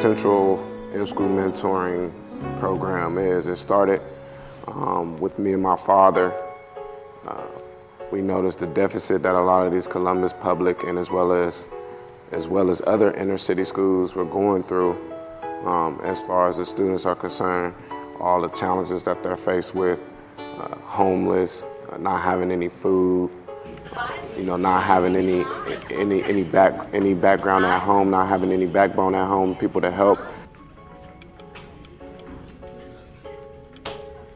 Central in-school mentoring program is. It started with me and my father. We noticed the deficit that a lot of these Columbus public and as well as other inner city schools were going through as far as the students are concerned, all the challenges that they're faced with, homeless, not having any food, not having any background at home, not having any backbone at home, people to help.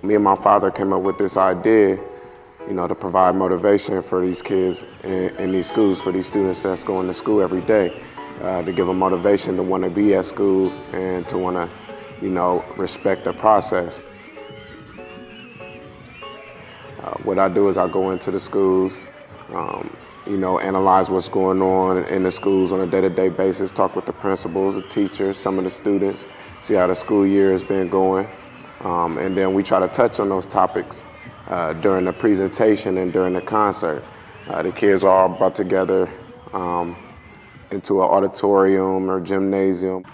Me and my father came up with this idea, to provide motivation for these kids in these schools, for these students that's going to school every day, to give them motivation to want to be at school and to want to, respect the process. What I do is I go into the schools, analyze what's going on in the schools on a day-to-day basis, talk with the principals, the teachers, some of the students, see how the school year has been going. And then we try to touch on those topics during the presentation and during the concert. The kids are all brought together into an auditorium or gymnasium.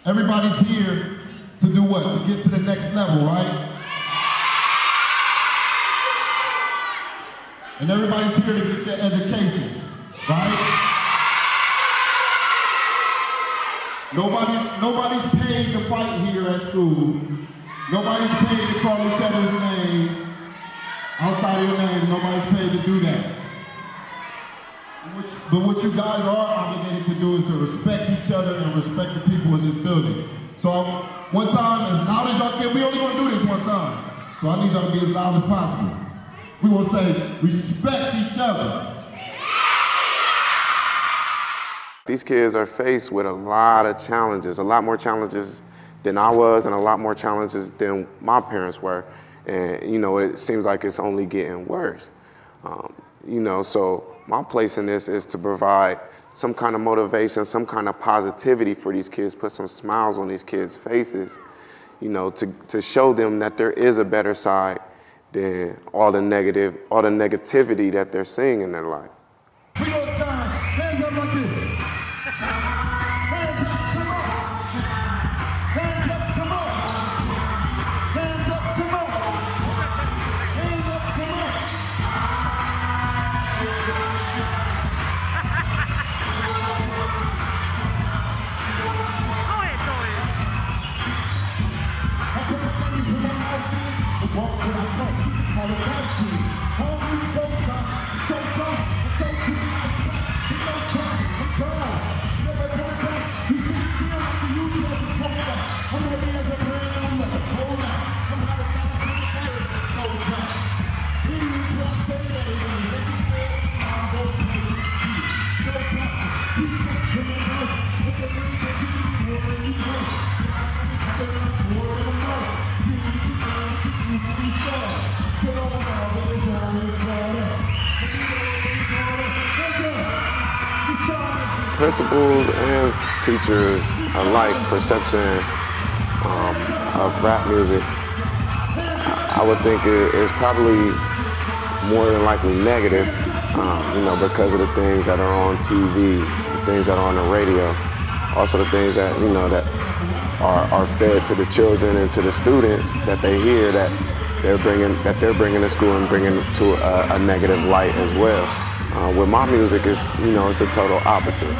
Everybody's here to do what? To get to the next level, right? And everybody's here to get your education, right? Nobody's paid to fight here at school. Nobody's paid to call each other's names. Outside of your name, nobody's paid to do that. But what you guys are obligated to do is to respect each other and respect the people in this building. So one time, as loud as y'all can, we only gonna do this one time. So I need y'all to be as loud as possible. We will say, respect each other. These kids are faced with a lot of challenges, a lot more challenges than I was and a lot more challenges than my parents were. And, it seems like it's only getting worse. So my place in this is to provide some kind of motivation, some kind of positivity for these kids, put some smiles on these kids' faces, to show them that there is a better side than all the negativity that they're seeing in their life. We gonna shine. Hands up like this. Hands up, come on. Hands up, come on. Hands up, come on. Hands up, come on. Walk to our talk, all the right to all these folks are so far, so deep, we don't talk, I'm gone. Never come back, you see, feel like the youth was a cola. I'm ready as a brand, I'm like a cola. I'm out of time, I'm out of cola. Here's what I say, ladies, let me say, I'm going to play with you. No problem, you can't come in house, with the ring that you need, where you go. I'm going to know. Principals and teachers alike perception of rap music, I would think is probably more than likely negative, because of the things that are on TV, the things that are on the radio, also the things that, that are fed to the children and to the students that they hear that they're bringing to school and bringing to a negative light as well. With my music, it's the total opposite.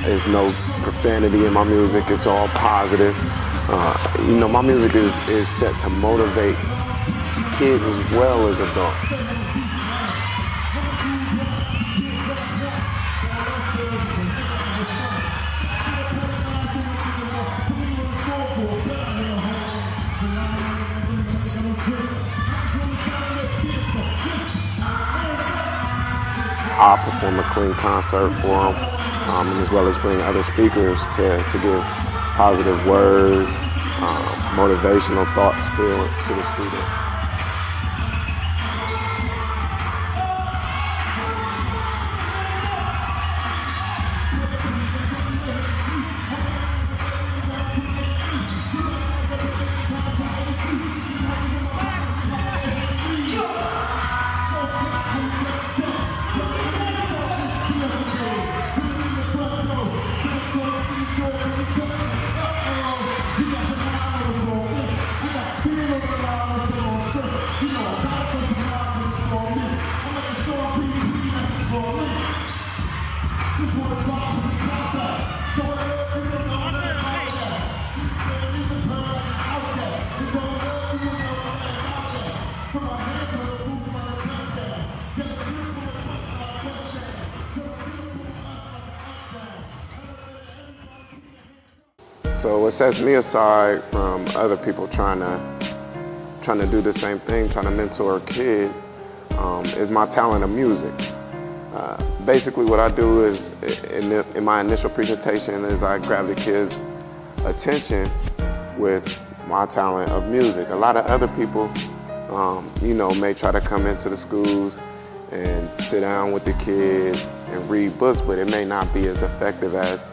There's no profanity in my music. It's all positive. My music is set to motivate kids as well as adults. I'll perform a clean concert for them, as well as bring other speakers to give positive words, motivational thoughts to the students. So what sets me aside from other people trying to do the same thing, trying to mentor kids, is my talent of music. Basically what I do is, in my initial presentation, is I grab the kids' attention with my talent of music. A lot of other people, you know, may try to come into the schools and sit down with the kids and read books, but it may not be as effective as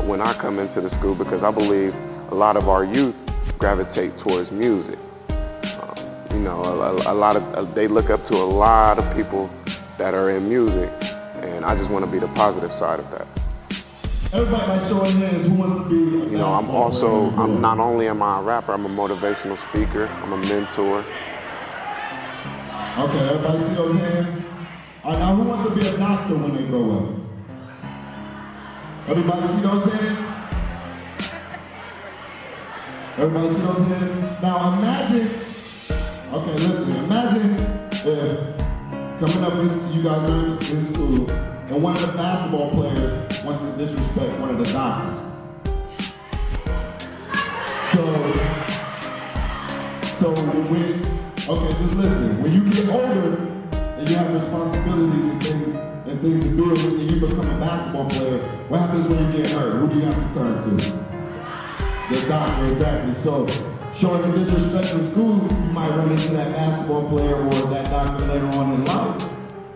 when I come into the school, because I believe a lot of our youth gravitate towards music. You know, they look up to a lot of people that are in music, and I just want to be the positive side of that. Everybody by showing hands, who wants to be You know, I'm not only am I a rapper, I'm a motivational speaker, I'm a mentor. Okay, everybody see those hands? All right, now who wants to be a doctor when they grow up? Everybody see those hands? Everybody see those hands? Now imagine, okay, listen, imagine if coming up, you guys are in school, and one of the basketball players wants to disrespect one of the doctors. Okay, just listen. When you get older and you have responsibilities and things to do, and you become a basketball player, what happens when you get hurt? Who do you have to turn to? The doctor, exactly. So, showing the disrespect in school, you might run into that basketball player or that doctor later on in life,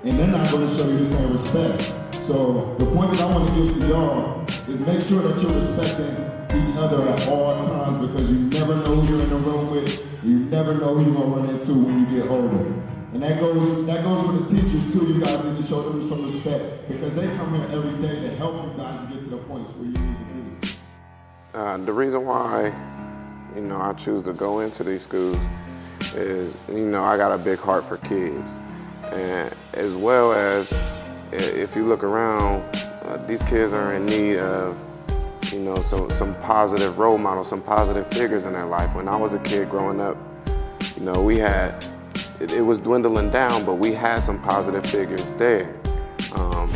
and they're not going to show you the same respect. So, the point that I want to give to y'all is make sure that you're respecting each other at all times, because you never know who you're in the room with. You never know who you're going to run into when you get older. And that goes for the teachers too. You guys need to show them some respect, because they come here every day to help you guys get to the points where you need to be. The reason why, you know, I choose to go into these schools is, you know, I got a big heart for kids. And as well as, if you look around, these kids are in need of, you know, some positive role models, some positive figures in their life. When I was a kid growing up, you know, we had, it was dwindling down, but we had some positive figures there.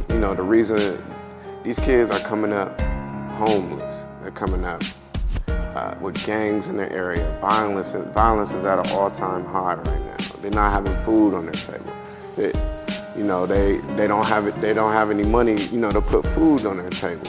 You know, the reason these kids are coming up homeless, they're coming up with gangs in their area. Violence is at an all-time high right now. They're not having food on their table. You know, they don't have any money, you know, to put food on their table.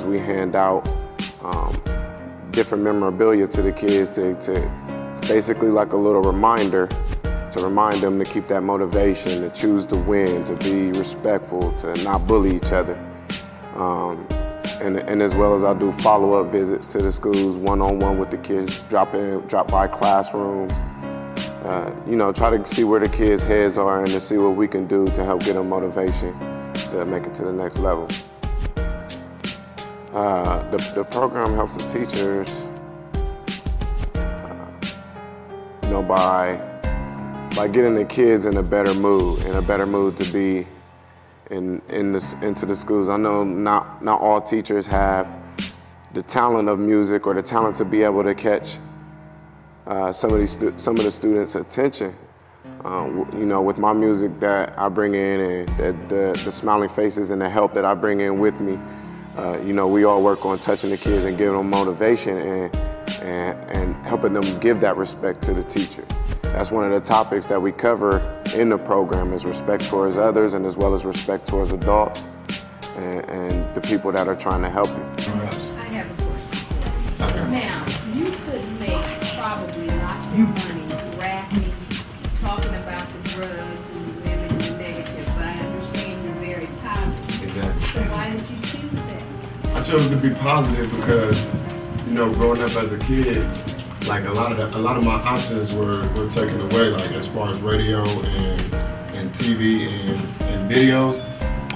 We hand out different memorabilia to the kids to basically like a little reminder, to remind them to keep that motivation, to choose to win, to be respectful, to not bully each other. And as well as I do follow-up visits to the schools, one-on-one with the kids, drop by classrooms, you know, try to see where the kids' heads are and to see what we can do to help get them motivation to make it to the next level. The program helps the teachers, you know, by getting the kids in a better mood to be into the schools. I know not all teachers have the talent of music or the talent to be able to catch some of the students' attention. You know, with my music that I bring in and the smiling faces and the help that I bring in with me. You know, we all work on touching the kids and giving them motivation and helping them give that respect to the teacher. That's one of the topics that we cover in the program, is respect towards others and as well as respect towards adults and the people that are trying to help you. I have a question. Now, you could make probably lots of money rapping, talking about the drugs and the women and the negative, but I understand you're very positive. Exactly. So why did you choose that? I chose to be positive because, you know, growing up as a kid, like a lot of my options were taken away, like as far as radio and TV and videos.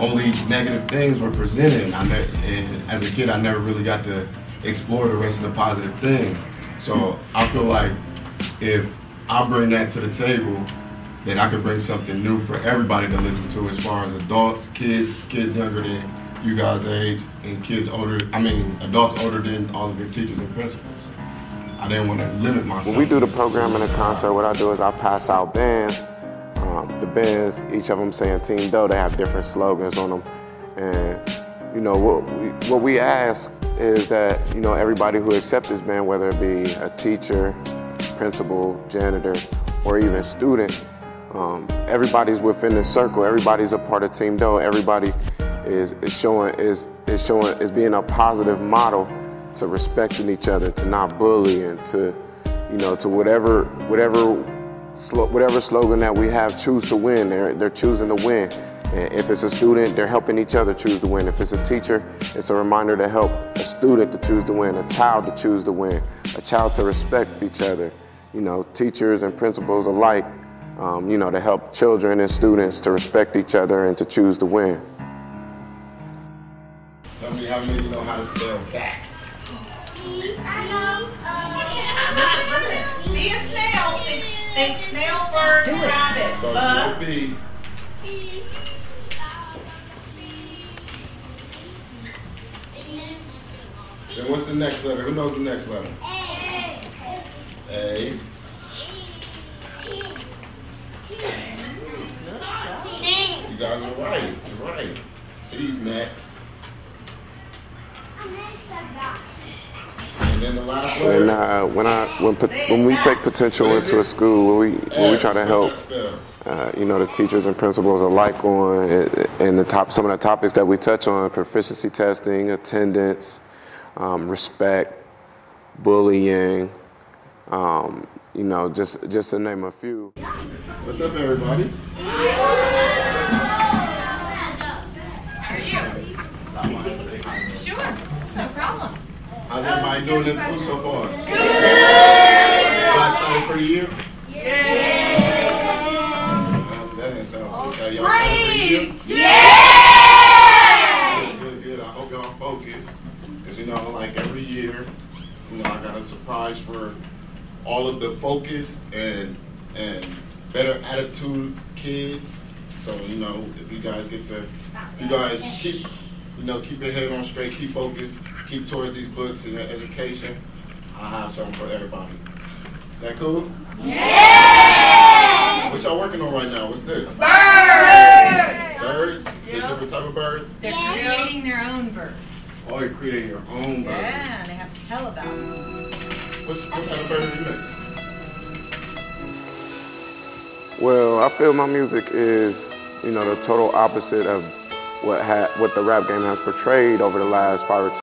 only negative things were presented. And as a kid, I never really got to explore the rest of the positive things. So I feel like if I bring that to the table, then I could bring something new for everybody to listen to, as far as adults, kids younger than you guys' age, and adults older than all of your teachers and principals. I didn't want to limit myself. When we do the program in a concert, what I do is I pass out bands. The bands, each of them saying Team Doe, they have different slogans on them. And, you know, what we ask is that, you know, everybody who accepts this band, whether it be a teacher, principal, janitor, or even student, everybody's within this circle. Everybody's a part of Team Doe. Everybody is being a positive model to respecting each other, to not bully, and to, you know, to whatever slogan that we have, choose to win. They're choosing to win. And if it's a student, they're helping each other choose to win. If it's a teacher, it's a reminder to help a student to choose to win, a child to choose to win, a child to respect each other. You know, teachers and principals alike, you know, to help children and students to respect each other and to choose to win. Tell me how many know how to spell bats. Listen, be a snail. Think snail, bird, rabbit. Start with a B. Then what's the next letter? Who knows the next letter? A. You guys are right. You're right. T's next. And then the last letter. When we take potential into a school, when we try to help, you know, the teachers and principals alike on, and some of the topics that we touch on: proficiency testing, attendance, respect, bullying, you know, just to name a few. What's up, everybody? How are you? Sure, no problem. How's everybody doing in school so far? Good! Excited for the year? Yeah! That didn't sound too excited. Y'all excited for the year? Yeah! Good. I hope y'all focus. Because, you know, like every year, you know, I got a surprise for all of the focused and better attitude kids. So, you know, if you guys keep your head on straight, keep focused, keep towards these books and your education, I have something for everybody. Is that cool? Yeah! What y'all working on right now? What's this? Birds! Birds? There's different type of birds? They're creating their own birds. Oh, you're creating your own bird. Yeah, they have to tell about them. What kind of bird do you make? Well, I feel my music is, you know, the total opposite of what the rap game has portrayed over the last 5 or 10